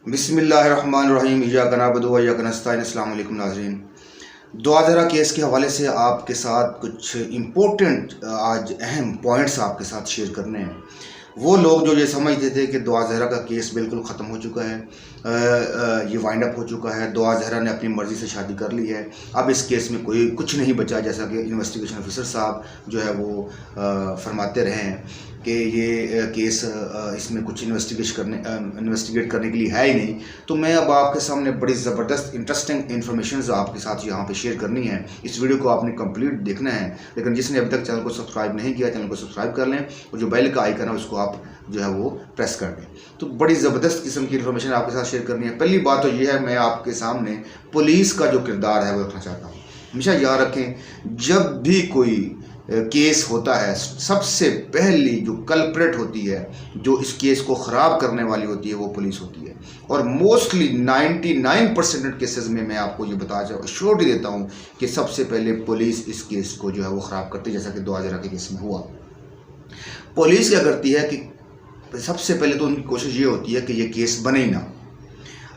बिस्मिल्लाहिर्रहमानिर्रहीम इय्याका नअबुदु व इय्याका नस्तईन। अस्सलाम वालेकुम नाज़रीन, दुआज़रा केस के हवाले से आपके साथ कुछ इम्पोर्टेंट आज अहम पॉइंट्स आपके साथ शेयर करने हैं। वो लोग जो ये समझते थे कि दुआज़रा का केस बिल्कुल ख़त्म हो चुका है, ये वाइंड अप हो चुका है, दुआज़रा ने अपनी मर्ज़ी से शादी कर ली है, अब इस केस में कोई कुछ नहीं बचा, जैसा कि इन्वेस्टिगेशन ऑफिसर साहब जो है वो फरमाते रहे हैं कि ये केस इसमें कुछ इन्वेस्टिगेट करने के लिए है ही नहीं। तो मैं अब आपके सामने बड़ी ज़बरदस्त इंटरेस्टिंग इन्फॉर्मेशन आपके साथ यहाँ पे शेयर करनी है। इस वीडियो को आपने कंप्लीट देखना है, लेकिन जिसने अभी तक चैनल को सब्सक्राइब नहीं किया चैनल को सब्सक्राइब कर लें और जो बेल का आइकन है उसको आप जो है वो प्रेस कर दें। तो बड़ी ज़बरदस्त किस्म की इन्फॉर्मेशन आपके साथ शेयर करनी है। पहली बात तो ये है, मैं आपके सामने पुलिस का जो किरदार है वो रखना चाहता हूँ। हमेशा याद रखें, जब भी कोई केस होता है सबसे पहली जो कल्प्रेट होती है, जो इस केस को ख़राब करने वाली होती है, वो पुलिस होती है। और मोस्टली 99% केसेस में मैं आपको ये श्योरिटी देता हूँ कि सबसे पहले पुलिस इस केस को जो है वो ख़राब करती है, जैसा कि दुआज़रा के केस में हुआ। पुलिस क्या करती है कि सबसे पहले तो उनकी कोशिश ये होती है कि ये केस बने ही ना।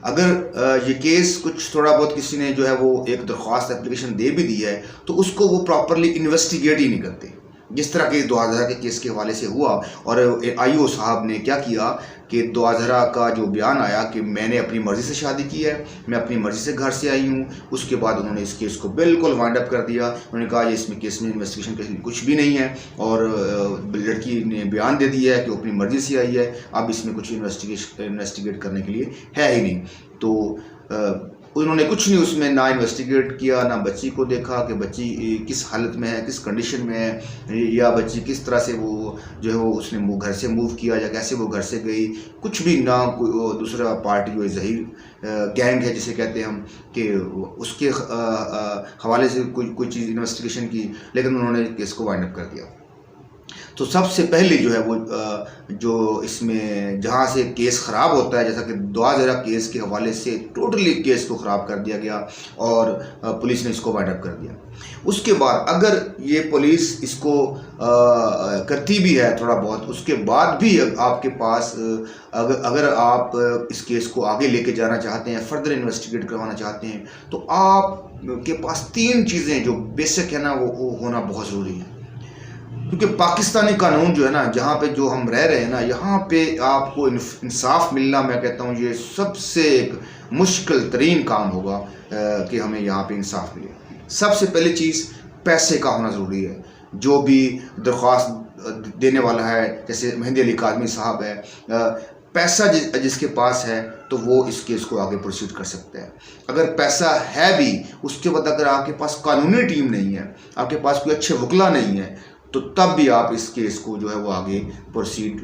अगर ये केस कुछ थोड़ा बहुत किसी ने जो है वो एक दरख्वास्त एप्लीकेशन दे भी दी है तो उसको वो प्रॉपरली इन्वेस्टिगेट ही नहीं करते, जिस तरह के दुआज़रा के केस के हवाले से हुआ। और आईओ साहब ने क्या किया कि दुआज़रा का जो बयान आया कि मैंने अपनी मर्ज़ी से शादी की है, मैं अपनी मर्ज़ी से घर से आई हूँ, उसके बाद उन्होंने इस केस को बिल्कुल वाइंड अप कर दिया। उन्होंने कहा ये इसमें केस में इन्वेस्टिगेशन कुछ भी नहीं है, और लड़की ने बयान दे दिया है कि वो अपनी मर्ज़ी से आई है, अब इसमें कुछ इन्वेस्टिगेट करने के लिए है ही नहीं। तो उन्होंने कुछ नहीं उसमें ना इन्वेस्टिगेट किया, ना बच्ची को देखा कि बच्ची किस हालत में है, किस कंडीशन में है, या बच्ची किस तरह से वो जो है वो उसने घर से मूव किया या कैसे वो घर से गई, कुछ भी ना। कोई दूसरा पार्टी जो ज़हीर गैंग है जिसे कहते हैं हम, कि उसके हवाले से कोई चीज़ इन्वेस्टिगेशन की, लेकिन उन्होंने केस को वाइंड अप कर दिया। तो सबसे पहले जो है वो जो इसमें जहाँ से केस ख़राब होता है, जैसा कि दुआज़रा केस के हवाले से टोटली केस को ख़राब कर दिया गया और पुलिस ने इसको वाइंड अप कर दिया। उसके बाद अगर ये पुलिस इसको करती भी है थोड़ा बहुत, उसके बाद भी आपके पास अगर आप इस केस को आगे लेके जाना चाहते हैं, फर्दर इन्वेस्टिगेट करवाना चाहते हैं, तो आपके पास 3 चीज़ें जो बेसिक है ना वो होना बहुत ज़रूरी है। क्योंकि पाकिस्तानी कानून जो है ना, जहाँ पे जो हम रह रहे हैं ना, यहाँ पे आपको इंसाफ मिलना, मैं कहता हूँ ये सबसे एक मुश्किल तरीन काम होगा कि हमें यहाँ पे इंसाफ मिले। सबसे पहली चीज़ पैसे का होना ज़रूरी है। जो भी दरख्वास्त देने वाला है, जैसे मेहंदी अली काज़मी साहब है, पैसा जिसके पास है तो वो इस केस को आगे प्रोसीड कर सकते हैं। अगर पैसा है भी, उसके बाद अगर आपके पास कानूनी टीम नहीं है, आपके पास कोई अच्छे वकील नहीं है, तो तब भी आप इस केस को जो है वो आगे प्रोसीड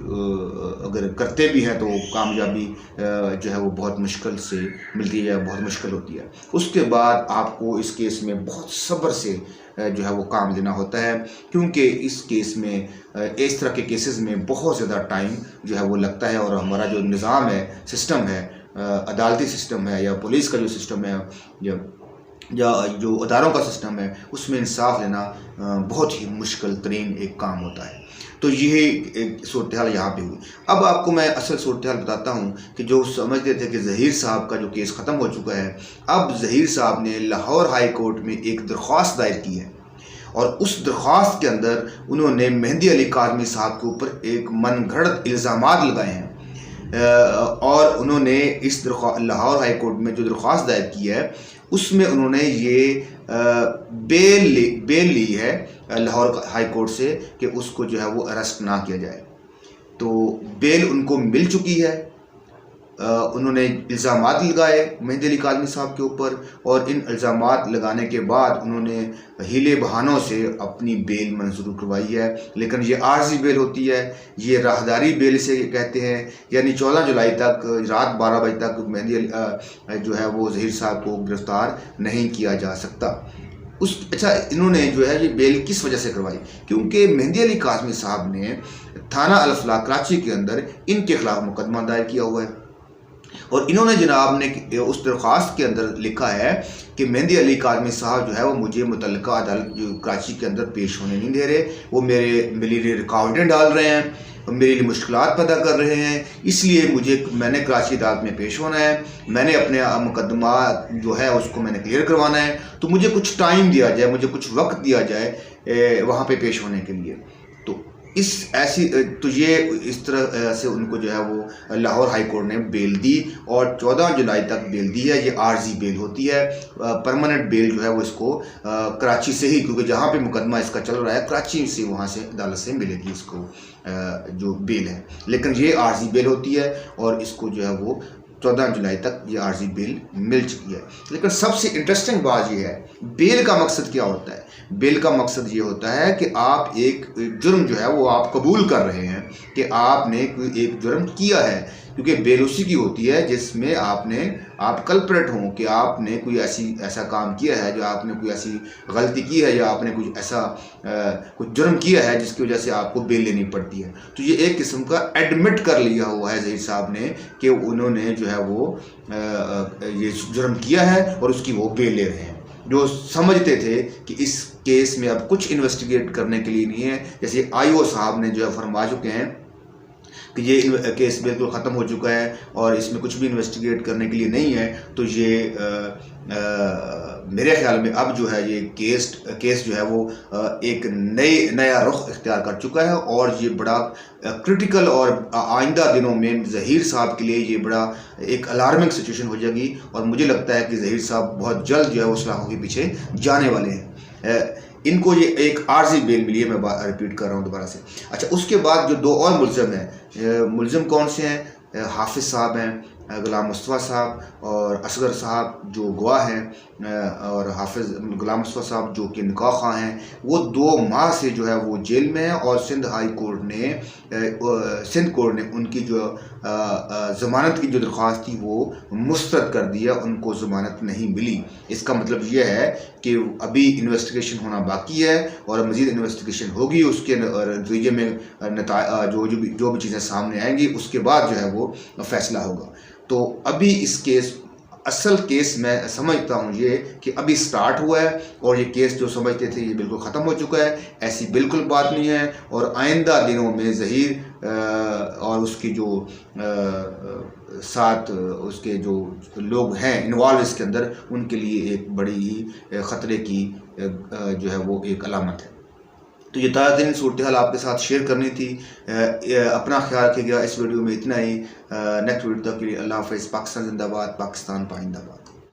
अगर करते भी हैं तो कामयाबी जो है वो बहुत मुश्किल से मिलती है, बहुत मुश्किल होती है। उसके बाद आपको इस केस में बहुत सब्र से जो है वो काम लेना होता है, क्योंकि इस केस में इस तरह के केसेस में बहुत ज़्यादा टाइम जो है वो लगता है। और हमारा जो निज़ाम है, सिस्टम है, अदालती सिस्टम है या पुलिस का जो सिस्टम है या जो अदारों का सिस्टम है, उसमें इंसाफ लेना बहुत ही मुश्किल तरीन एक काम होता है। तो यही एक सूरत हाल यहाँ पे हुई। अब आपको मैं असल सूरत हाल बताता हूँ कि जो समझते थे कि ज़हीर साहब का जो केस ख़त्म हो चुका है, अब ज़हीर साहब ने लाहौर हाई कोर्ट में एक दरख्वास्त दायर की है, और उस दरख्वास्त के अंदर उन्होंने मेहंदी अली काज़मी साहब के ऊपर एक मनगढ़ंत इल्ज़ामात लगाए हैं। और उन्होंने इस लाहौर हाई कोर्ट में जो दरख्वास्त दायर की है, उसमें उन्होंने ये बेल ली है लाहौर हाई कोर्ट से कि उसको जो है वो अरेस्ट ना किया जाए। तो बेल उनको मिल चुकी है। उन्होंने इल्ज़ामात लगाए मेहंदी अली काज़मी साहब के ऊपर, और इन इल्ज़ामात लगाने के बाद उन्होंने हीले बहानों से अपनी बेल मंजूर करवाई है। लेकिन ये आर्जी बेल होती है, ये राहदारी बेल से कहते हैं, यानी 14 जुलाई तक रात 12 बजे तक मेहंदी अली जो है वो ज़हीर साहब को गिरफ़्तार नहीं किया जा सकता। अच्छा, इन्होंने जो है ये बेल किस वजह से करवाई? क्योंकि मेहंदी अली काज़मी साहब ने थाना अल-फलाह कराची के अंदर इनके खिलाफ मुकदमा दायर किया हुआ है, और इन्होंने जनाब ने उस दरख्वास्त के अंदर लिखा है कि मेहंदी अली काज़मी साहब जो है वो मुझे मुतल्लिका अदालत जो कराची के अंदर पेश होने नहीं दे रहे, वो मेरी रुकावटें डाल रहे हैं। मेरे लिए मुश्किलात पैदा कर रहे हैं, इसलिए मैंने कराची अदालत में पेश होना है, मैंने अपने मुकदमा जो है उसको मैंने क्लियर करवाना है, तो मुझे कुछ टाइम दिया जाए, मुझे कुछ वक्त दिया जाए वहाँ पे पेश होने के लिए। तो ये इस तरह से उनको जो है वो लाहौर हाई कोर्ट ने बेल दी और 14 जुलाई तक बेल दी है। ये आर्जी बेल होती है, परमानेंट बेल जो है वो इसको कराची से ही, क्योंकि जहाँ पे मुकदमा इसका चल रहा है कराची से, वहाँ से अदालत से मिलेगी इसको जो बेल है, लेकिन ये आर्जी बेल होती है और इसको जो है वो 14 जुलाई तक ये आर्जी बेल मिल चुकी है। लेकिन सबसे इंटरेस्टिंग बात ये है, बेल का मकसद क्या होता है? बेल का मकसद ये होता है कि आप एक जुर्म जो है वो आप कबूल कर रहे हैं कि आपने कोई एक जुर्म किया है, क्योंकि बेल उसी की होती है जिसमें आप कल्प्रेट हों कि आपने कोई ऐसा काम किया है, जो आपने कोई ऐसी गलती की है या आपने कुछ ऐसा कुछ जुर्म किया है जिसकी वजह से आपको बेल लेनी पड़ती है। तो ये एक किस्म का एडमिट कर लिया हुआ है ज़हीर साहब ने कि उन्होंने जो है वो ये जुर्म किया है और उसकी वो बेल ले रहे हैं। जो समझते थे कि इस केस में अब कुछ इन्वेस्टिगेट करने के लिए नहीं है, जैसे आईओ साहब ने जो है फरमा चुके हैं कि ये केस बिल्कुल ख़त्म हो चुका है और इसमें कुछ भी इन्वेस्टिगेट करने के लिए नहीं है, तो ये मेरे ख्याल में अब जो है ये केस जो है वो एक नया रुख इख्तियार कर चुका है और ये बड़ा क्रिटिकल और आइंदा दिनों में ज़हीर साहब के लिए ये बड़ा एक अलार्मिंग सिचुएशन हो जाएगी और मुझे लगता है कि ज़हीर साहब बहुत जल्द जो है वो सलाखों के पीछे जाने वाले हैं। इनको ये एक आर्जी बेल मिली है, मैं रिपीट कर रहा हूँ दोबारा से। अच्छा, उसके बाद जो दो और मुलज़म हैं, मुलज़म कौन से हैं? हाफिज़ साहब हैं, गुलाम मुस्तफ़ा साहब और असगर साहब जो गवाह हैं, और हाफिज़ गुलाम मुस्तफ़ा साहब जो कि निकाह ख़्वाह हैं, वो 2 माह से जो है वो जेल में है और सिंध कोर्ट ने उनकी जो ज़मानत की जो दरख्वास्त थी वो मुस्तरद कर दिया, उनको ज़मानत नहीं मिली। इसका मतलब ये है कि अभी इन्वेस्टिगेशन होना बाकी है और मज़ीद इन्वेस्टिगेशन होगी, उसके नतीजे में जो भी चीज़ें सामने आएंगी उसके बाद जो है वो फ़ैसला होगा। तो अभी इस असल केस मैं समझता हूँ ये कि अभी स्टार्ट हुआ है और ये केस जो समझते थे ये बिल्कुल ख़त्म हो चुका है, ऐसी बिल्कुल बात नहीं है। और आइंदा दिनों में ज़हीर और उसकी जो साथ उसके जो लोग हैं इन्वॉल्व इसके अंदर, उनके लिए एक बड़ी ही ख़तरे की जो है वो एक अलामत है। तो ये ताज़ा तरीन सूरत हाल आपके साथ शेयर करनी थी। अपना ख्याल रखिएगा। इस वीडियो में इतना ही। नेक्स्ट वीडियो तक के लिए अल्लाह हाफ़िज़। पाकिस्तान जिंदाबाद, पाकिस्तान पाइंदाबाद।